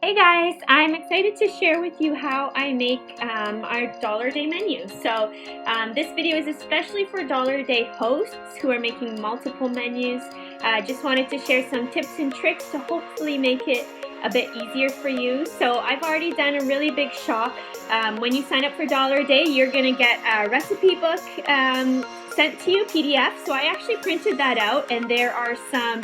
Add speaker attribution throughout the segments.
Speaker 1: Hey guys, I'm excited to share with you how I make our Dollar a Day menu. So this video is especially for Dollar a Day hosts who are making multiple menus. I just wanted to share some tips and tricks to hopefully make it a bit easier for you. So I've already done a really big shop. When you sign up for Dollar a Day, you're going to get a recipe book sent to you, PDF. So I actually printed that out, and there are some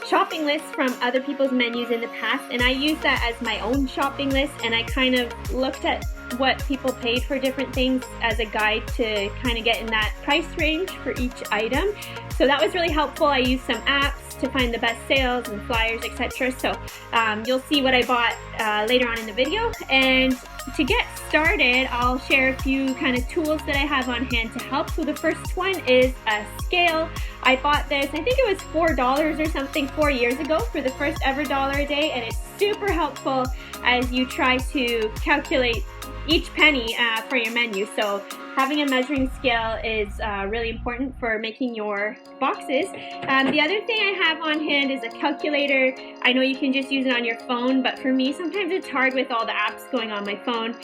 Speaker 1: shopping lists from other people's menus in the past, and I used that as my own shopping list, and I kind of looked at what people paid for different things as a guide to kind of get in that price range for each item. So that was really helpful. I used some apps to find the best sales and flyers, etc. So you'll see what I bought later on in the video. And to get started, I'll share a few kind of tools that I have on hand to help. So the first one is a scale. I bought this, I think it was $4 or something 4 years ago for the first ever Dollar a Day, and it's super helpful as you try to calculate each penny for your menu. So having a measuring scale is really important for making your boxes. The other thing I have on hand is a calculator. I know you can just use it on your phone, but for me, sometimes it's hard with all the apps going on my phone.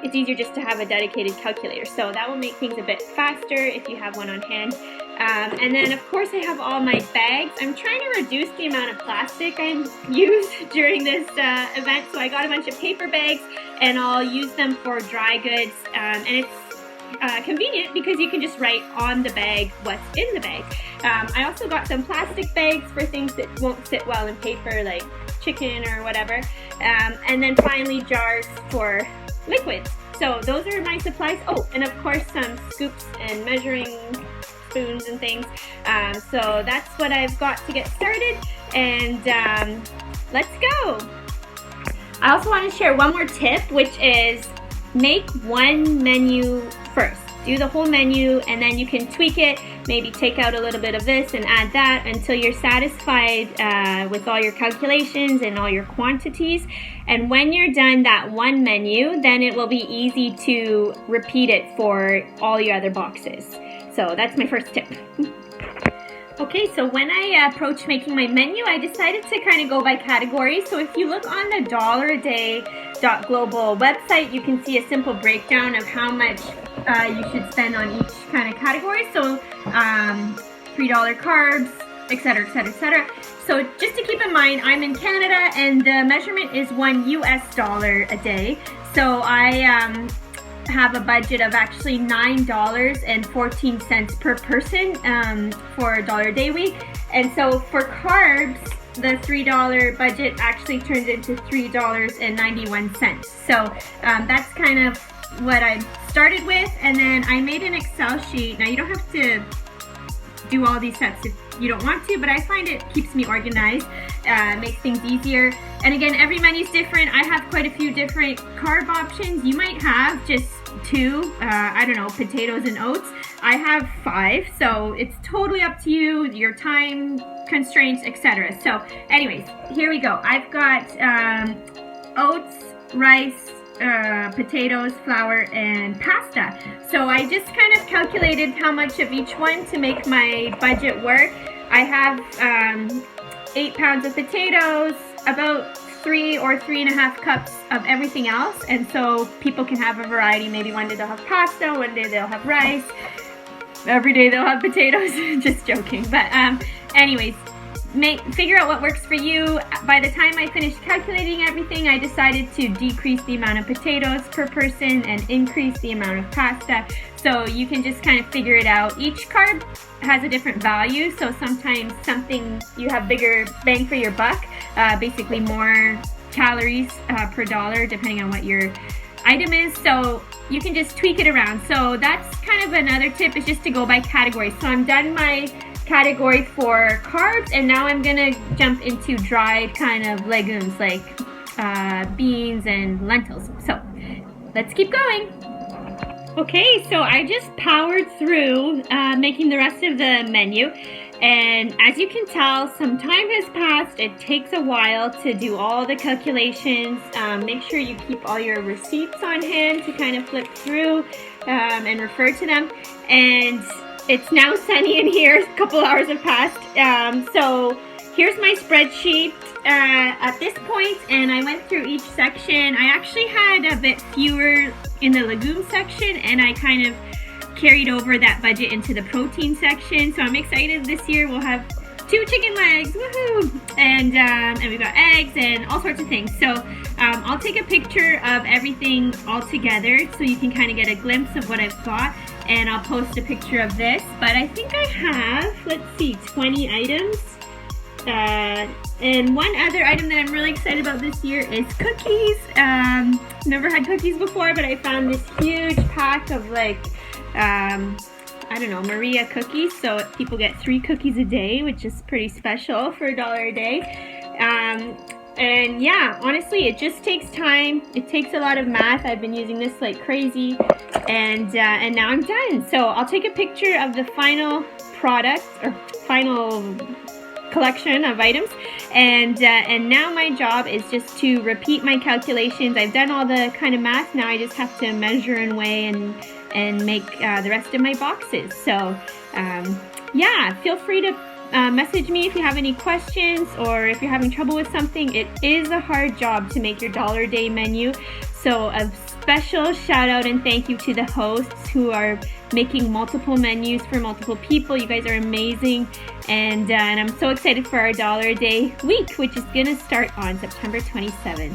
Speaker 1: It's easier just to have a dedicated calculator. So that will make things a bit faster if you have one on hand. And then of course I have all my bags. I'm trying to reduce the amount of plastic I use during this event, so I got a bunch of paper bags and I'll use them for dry goods, and it's convenient because you can just write on the bag what's in the bag. I also got some plastic bags for things that won't sit well in paper, like chicken or whatever, and then finally jars for liquids. So those are my supplies. Oh, and of course some scoops and measuring spoons and things. So that's what I've got to get started, and let's go. I also want to share one more tip, which is make one menu first. Do the whole menu, and then you can tweak it, maybe take out a little bit of this and add that until you're satisfied with all your calculations and all your quantities. And when you're done that one menu, then it will be easy to repeat it for all your other boxes. So that's my first tip. Okay, so when I approached making my menu, I decided to kind of go by category. So if you look on the dollaraday.global website, you can see a simple breakdown of how much you should spend on each kind of category. So $3 carbs, etc., etc., etc. So just to keep in mind, I'm in Canada and the measurement is $1 US a day. So I have a budget of actually $9.14 per person for a Dollar a Day week. And so for carbs, the $3 budget actually turns into $3.91. So that's kind of what I started with. And then I made an Excel sheet. Now you don't have to do all these steps if you don't want to, but I find it keeps me organized, makes things easier. And again, every menu's different. I have quite a few different carb options. You might have just 2, I don't know, potatoes and oats. I have 5, so it's totally up to you, your time constraints, etc. So anyways, here we go. I've got oats, rice, potatoes, flour, and pasta. So I just kind of calculated how much of each one to make my budget work. I have 8 pounds of potatoes, about 3 or 3.5 cups of everything else, and so people can have a variety. Maybe one day they'll have pasta, one day they'll have rice, every day they'll have potatoes. Just joking, but anyways, figure out what works for you. By the time I finished calculating everything, I decided to decrease the amount of potatoes per person and increase the amount of pasta. So you can just kind of figure it out. Each carb has a different value, so sometimes something you have bigger bang for your buck, basically more calories per dollar depending on what your item is. So you can just tweak it around. So that's kind of another tip, is just to go by category. So I'm done my category for carbs, and now I'm gonna jump into dried kind of legumes like beans and lentils. So let's keep going. Okay, so I just powered through making the rest of the menu, and as you can tell, some time has passed. It takes a while to do all the calculations. Make sure you keep all your receipts on hand to kind of flip through and refer to them. And it's now sunny in here. A couple hours have passed, so here's my spreadsheet at this point, and I went through each section. I actually had a bit fewer in the legume section, and I kind of carried over that budget into the protein section. So I'm excited this year we'll have 2 chicken legs, woohoo! And we've got eggs and all sorts of things. So I'll take a picture of everything all together so you can kind of get a glimpse of what I've got, and I'll post a picture of this. But I think I have, let's see, 20 items. And one other item that I'm really excited about this year is cookies. Never had cookies before, but I found this huge pack of like, I don't know, Maria cookies. So people get 3 cookies a day, which is pretty special for $1 a day. And yeah, honestly, it just takes time. It takes a lot of math. I've been using this like crazy, and now I'm done. So I'll take a picture of the final product or final collection of items, and now my job is just to repeat my calculations. I've done all the kind of math. Now I just have to measure and weigh and make the rest of my boxes. So yeah, feel free to message me if you have any questions, or if you're having trouble with something. It is a hard job to make your $1 a day menu. So a special shout out and thank you to the hosts who are making multiple menus for multiple people. You guys are amazing, and I'm so excited for our $1 a day week, which is gonna start on September 27th.